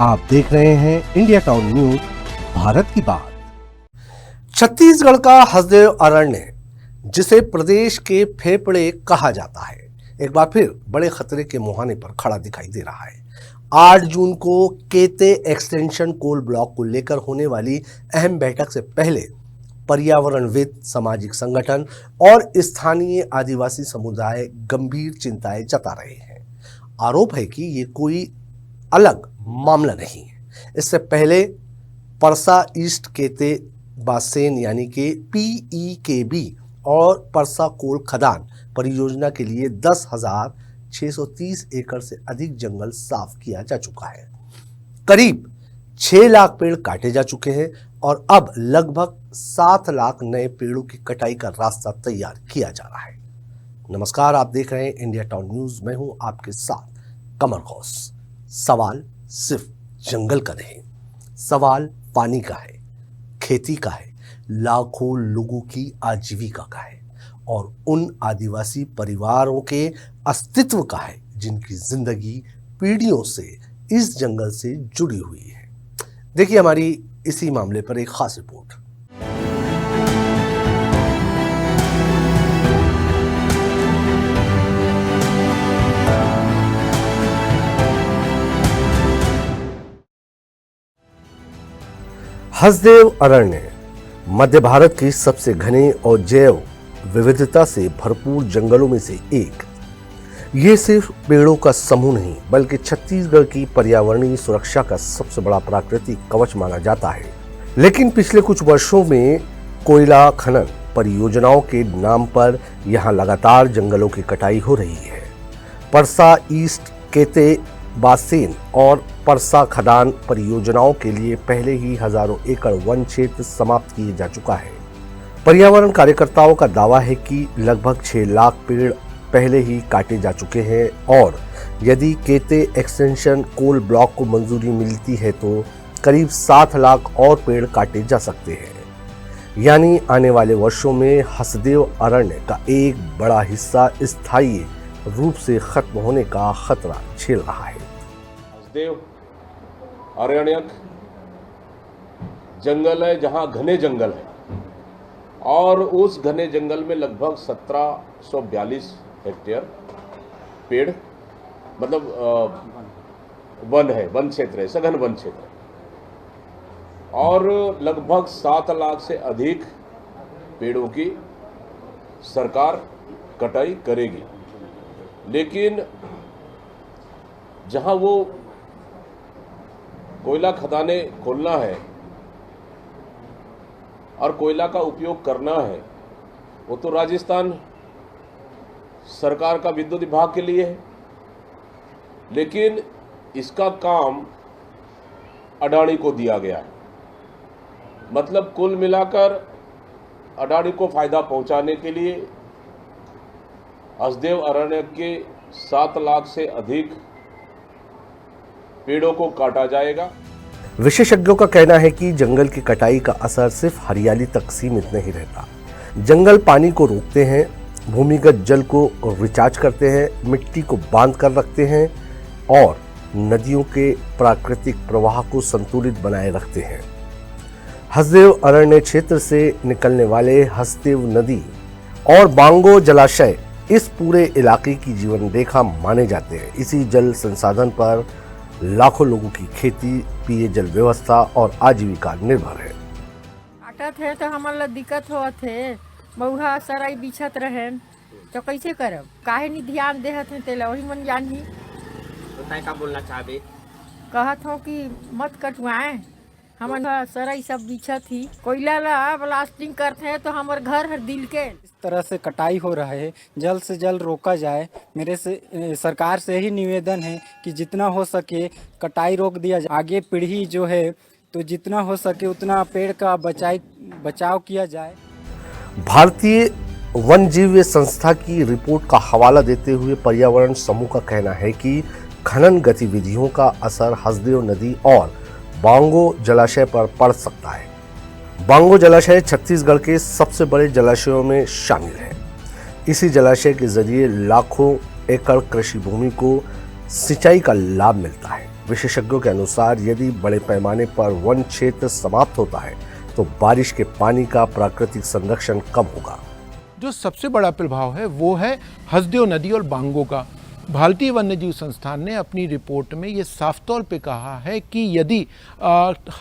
आप देख रहे हैं इंडिया टाउन न्यूज, भारत की बात। छत्तीसगढ़ का हसदेव अरण्य, जिसे प्रदेश के फेफड़े कहा जाता है, एक बार फिर बड़े खतरे के मुहाने पर खड़ा दिखाई दे रहा है। 8 जून को केते एक्सटेंशन कोल ब्लॉक को लेकर होने वाली अहम बैठक से पहले पर्यावरणविद, सामाजिक संगठन और स्थानीय आदिवासी समुदाय गंभीर चिंताएं जता रहे हैं। आरोप है कि ये कोई अलग मामला नहीं है। इससे पहले परसा ईस्ट केते बासेन यानी कि PEKB और परसा कोल खदान परियोजना के लिए 10,630 एकड़ से अधिक जंगल साफ किया जा चुका है। करीब 6 लाख पेड़ काटे जा चुके हैं और अब लगभग 7 लाख नए पेड़ों की कटाई का रास्ता तैयार किया जा रहा है। नमस्कार, आप देख रहे हैं इंडिया टाउन न्यूज। मैं हूं आपके साथ कमर गौस। सवाल सिर्फ जंगल का नहीं, सवाल पानी का है, खेती का है, लाखों लोगों की आजीविका का है और उन आदिवासी परिवारों के अस्तित्व का है जिनकी जिंदगी पीढ़ियों से इस जंगल से जुड़ी हुई है। देखिए हमारी इसी मामले पर एक खास रिपोर्ट। हसदेव अरण्य मध्य भारत के सबसे घने और जैव विविधता से भरपूर जंगलों में से एक। ये सिर्फ पेड़ों का समूह नहीं बल्कि छत्तीसगढ़ की पर्यावरणीय सुरक्षा का सबसे बड़ा प्राकृतिक कवच माना जाता है। लेकिन पिछले कुछ वर्षों में कोयला खनन परियोजनाओं के नाम पर यहाँ लगातार जंगलों की कटाई हो रही है। परसा ईस्ट केते बासेन और परसा खदान परियोजनाओं के लिए पहले ही हजारों एकड़ वन क्षेत्र समाप्त किए जा चुका है। पर्यावरण कार्यकर्ताओं का दावा है कि लगभग 6 लाख पेड़ पहले ही काटे जा चुके हैं और यदि केते एक्सटेंशन कोल ब्लॉक को मंजूरी मिलती है तो करीब 7 लाख और पेड़ काटे जा सकते हैं। यानी आने वाले वर्षों में हसदेव अरण्य का एक बड़ा हिस्सा स्थायी रूप से खत्म होने का खतरा झेल रहा है। हसदेव अरण्य जंगल है जहां घने जंगल है और उस घने जंगल में लगभग 1742 हेक्टेयर पेड़ मतलब वन है, वन क्षेत्र है, सघन वन क्षेत्र है और लगभग 7 लाख से अधिक पेड़ों की सरकार कटाई करेगी। लेकिन जहां वो कोयला खदाने खोलना है और कोयला का उपयोग करना है, वो तो राजस्थान सरकार का विद्युत विभाग के लिए है। लेकिन इसका काम अडानी को दिया गया है। मतलब कुल मिलाकर अडानी को फायदा पहुंचाने के लिए हसदेव अरण्य के 7 लाख से अधिक पेड़ों को काटा जाएगा। विशेषज्ञों का कहना है कि जंगल की कटाई का असर सिर्फ हरियाली तक सीमित नहीं रहता। जंगल पानी को रोकते हैं, भूमिगत जल को रिचार्ज करते हैं, मिट्टी को बांध कर रखते हैं और नदियों के प्राकृतिक प्रवाह को संतुलित बनाए रखते हैं। हसदेव अरण्य क्षेत्र से निकलने वाले हसदेव नदी और बांगो जलाशय इस पूरे इलाके की जीवन रेखा माने जाते हैं। इसी जल संसाधन पर लाखों लोगों की खेती, पेयजल व्यवस्था और आजीविका निर्भर है। काटत है तो हमारा दिक्कत होत है, बहुहा सराई बिछत रहे तो कैसे करब, काहे नहीं ध्यान देहत है तेला वही मन जानी। तो का बोलना चाहबे? कहत हो कि मत कटवाएं, हमारा सराई सब बिछत ही, कोयला ला ब्लास्टिंग करते हैं तो हमारे घर हर दिल के इस तरह से कटाई हो रहा है, जल्द से जल्द रोका जाए। मेरे से सरकार से ही निवेदन है कि जितना हो सके कटाई रोक दिया जाए। आगे पीढ़ी जो है तो जितना हो सके उतना पेड़ का बचाव किया जाए। भारतीय वन जीव संस्था की रिपोर्ट का हवाला देते हुए पर्यावरण समूह का कहना है कि खनन गतिविधियों का असर हसदेव नदी और बांगो जलाशय पर पड़ सकता है। बांगो जलाशय छत्तीसगढ़ के सबसे बड़े जलाशयों में शामिल है। इसी जलाशय के जरिए लाखों एकड़ कृषि भूमि को सिंचाई का लाभ मिलता है। विशेषज्ञों के अनुसार यदि बड़े पैमाने पर वन क्षेत्र समाप्त होता है तो बारिश के पानी का प्राकृतिक संरक्षण कम होगा। जो सबसे बड़ा प्रभाव है वो है हसदेव नदी और बांगों का। भारतीय वन्यजीव संस्थान ने अपनी रिपोर्ट में ये साफ तौर पे कहा है कि यदि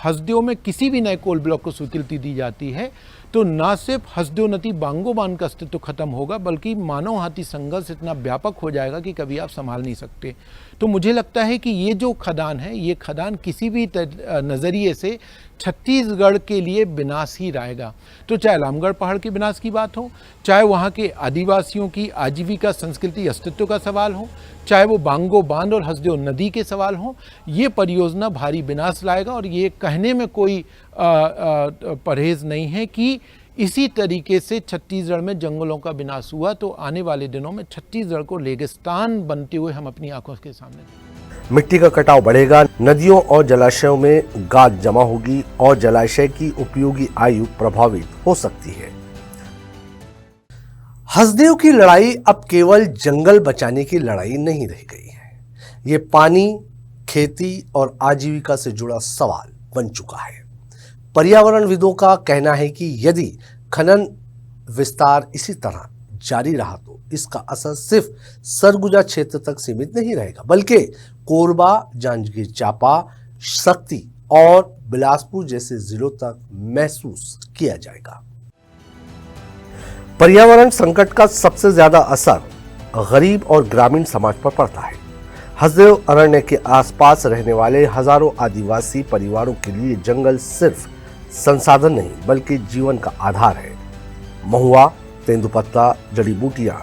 हसदेव में किसी भी नए कोल ब्लॉक को स्वीकृति दी जाती है तो न सिर्फ हसदेव नदी बांगो बांध का अस्तित्व खत्म होगा बल्कि मानव हाथी संघर्ष इतना व्यापक हो जाएगा कि कभी आप संभाल नहीं सकते। तो मुझे लगता है कि ये जो खदान है ये खदान किसी भी नज़रिए से छत्तीसगढ़ के लिए विनाश ही रहेगा। तो चाहे लामगढ़ पहाड़ के विनाश की बात हो, चाहे वहाँ के आदिवासियों की आजीविका संस्कृति अस्तित्व का सवाल हो, चाहे वो बांगो बांध और हसदेव नदी के सवाल हो, ये परियोजना भारी विनाश लाएगा। और ये कहने में कोई परहेज नहीं है कि इसी तरीके से छत्तीसगढ़ में जंगलों का विनाश हुआ तो आने वाले दिनों में छत्तीसगढ़ को रेगिस्तान बनते हुए हम अपनी आंखों के सामने। मिट्टी का कटाव बढ़ेगा, नदियों और जलाशयों में गाद जमा होगी और जलाशय की उपयोगी आयु प्रभावित हो सकती है। हसदेव की लड़ाई अब केवल जंगल बचाने की लड़ाई नहीं रह गई है, ये पानी, खेती और आजीविका से जुड़ा सवाल बन चुका है। पर्यावरणविदों का कहना है कि यदि खनन विस्तार इसी तरह जारी रहा तो इसका असर सिर्फ सरगुजा क्षेत्र तक सीमित नहीं रहेगा बल्कि कोरबा, जांजगीर चांपा, शक्ति और बिलासपुर जैसे जिलों तक महसूस किया जाएगा। पर्यावरण संकट का सबसे ज्यादा असर गरीब और ग्रामीण समाज पर पड़ता है। हसदेव अरण्य के आसपास रहने वाले हजारों आदिवासी परिवारों के लिए जंगल सिर्फ संसाधन नहीं बल्कि जीवन का आधार है। महुआ, तेंदुपत्ता, जड़ी बूटियां,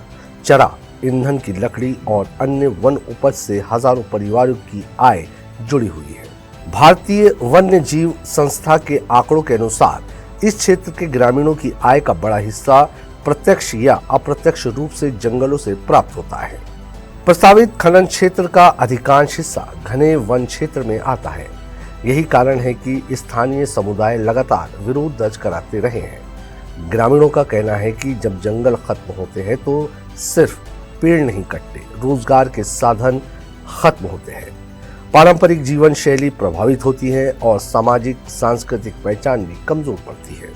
चरा, ईंधन की लकड़ी और अन्य वन उपज से हजारों परिवारों की आय जुड़ी हुई है। भारतीय वन्य जीव संस्था के आंकड़ों के अनुसार इस क्षेत्र के ग्रामीणों की आय का बड़ा हिस्सा प्रत्यक्ष या अप्रत्यक्ष रूप से जंगलों से प्राप्त होता है। प्रस्तावित खनन क्षेत्र का अधिकांश हिस्सा घने वन क्षेत्र में आता है। यही कारण है कि स्थानीय समुदाय लगातार विरोध दर्ज कराते रहे हैं। ग्रामीणों का कहना है कि जब जंगल खत्म होते हैं तो सिर्फ पेड़ नहीं कटते, रोजगार के साधन खत्म होते हैं, पारंपरिक जीवन शैली प्रभावित होती है और सामाजिक सांस्कृतिक पहचान भी कमजोर पड़ती है।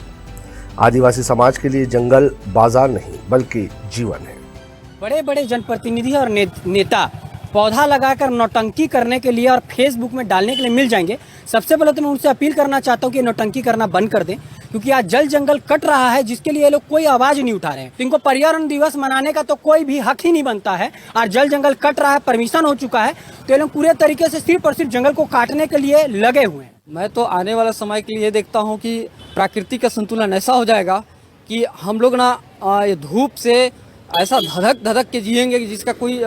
आदिवासी समाज के लिए जंगल बाजार नहीं बल्कि जीवन है। बड़े बड़े जनप्रतिनिधि और नेता पौधा लगाकर नौटंकी करने के लिए और फेसबुक में डालने के लिए मिल जाएंगे। सबसे पहले तो मैं उनसे अपील करना चाहता हूँ कि नौटंकी करना बंद कर दें, क्योंकि आज जल जंगल कट रहा है जिसके लिए ये लोग कोई आवाज नहीं उठा रहे हैं। इनको पर्यावरण दिवस मनाने का तो कोई भी हक ही नहीं बनता है और जल जंगल कट रहा है, परमिशन हो चुका है, तो ये लोग पूरे तरीके से सिर्फ और सिर्फ जंगल को काटने के लिए लगे हुए हैं। मैं तो आने वाला समय के लिए देखता हूँ कि प्राकृतिक का संतुलन ऐसा हो जाएगा कि हम लोग ना ये धूप से ऐसा धधक के जिएंगे कि जिसका कोई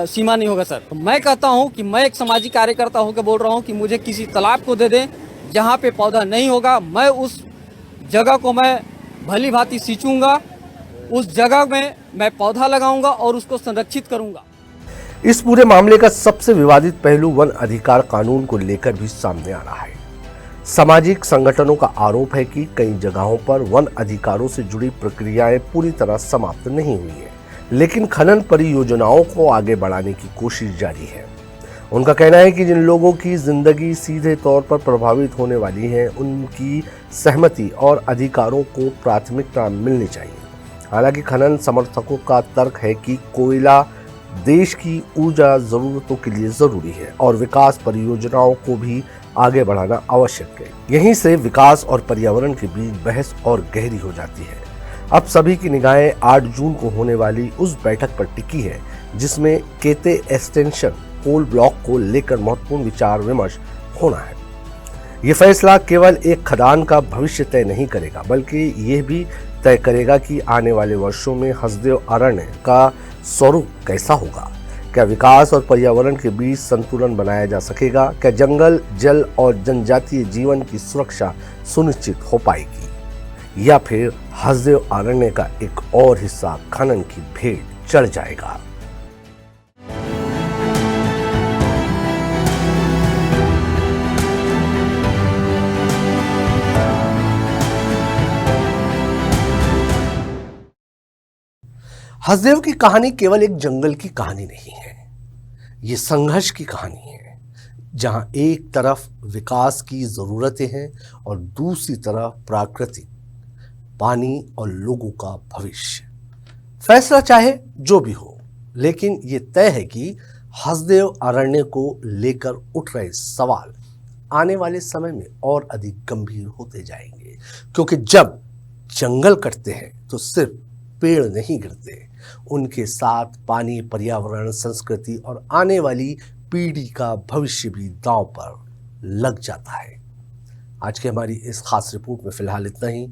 सीमा नहीं होगा। सर, मैं कहता हूं कि मैं एक सामाजिक कार्यकर्ता होकर बोल रहा हूं कि मुझे किसी तालाब को दे दें जहां पे पौधा नहीं होगा, मैं उस जगह को मैं भली भांति सींचूंगा, उस जगह में मैं पौधा लगाऊंगा और उसको संरक्षित करूंगा। इस पूरे मामले का सबसे विवादित पहलू वन अधिकार कानून को लेकर भी सामने आ रहा है। सामाजिक संगठनों का आरोप है कि कई जगहों पर वन अधिकारों से जुड़ी प्रक्रियाएं पूरी तरह समाप्त नहीं हुई है, लेकिन खनन परियोजनाओं को आगे बढ़ाने की कोशिश जारी है। उनका कहना है कि जिन लोगों की जिंदगी सीधे तौर पर प्रभावित होने वाली है उनकी सहमति और अधिकारों को प्राथमिकता मिलनी चाहिए। हालांकि खनन समर्थकों का तर्क है कि कोयला देश की ऊर्जा जरूरतों के लिए जरूरी है और विकास परियोजनाओं को भी आगे बढ़ाना आवश्यक है। यहीं से विकास और पर्यावरण के बीच बहस और गहरी हो जाती है। अब सभी की निगाहें 8 जून को होने वाली उस बैठक पर टिकी है जिसमें केते एक्सटेंशन कोल ब्लॉक को लेकर महत्वपूर्ण विचार विमर्श होना है। ये फैसला केवल एक खदान का भविष्य तय नहीं करेगा बल्कि ये भी तय करेगा कि आने वाले वर्षों में हसदेव अरण्य का स्वरूप कैसा होगा। क्या विकास और पर्यावरण के बीच संतुलन बनाया जा सकेगा? क्या जंगल, जल और जनजातीय जीवन की सुरक्षा सुनिश्चित हो पाएगी या फिर हसदेव अरण्य का एक और हिस्सा खनन की भेंट चढ़ जाएगा? हसदेव की कहानी केवल एक जंगल की कहानी नहीं है, ये संघर्ष की कहानी है। जहां एक तरफ विकास की ज़रूरतें हैं और दूसरी तरफ प्राकृतिक पानी और लोगों का भविष्य। फैसला चाहे जो भी हो, लेकिन ये तय है कि हसदेव अरण्य को लेकर उठ रहे सवाल आने वाले समय में और अधिक गंभीर होते जाएंगे, क्योंकि जब जंगल कटते हैं तो सिर्फ पेड़ नहीं गिरते, उनके साथ पानी, पर्यावरण, संस्कृति और आने वाली पीढ़ी का भविष्य भी दांव पर लग जाता है। आज की हमारी इस खास रिपोर्ट में फिलहाल इतना ही।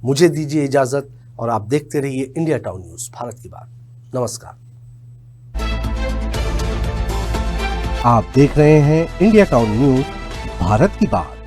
मुझे दीजिए इजाजत और आप देखते रहिए इंडिया टाउन न्यूज़, भारत की बात। नमस्कार। आप देख रहे हैं इंडिया टाउन न्यूज़, भारत की बात।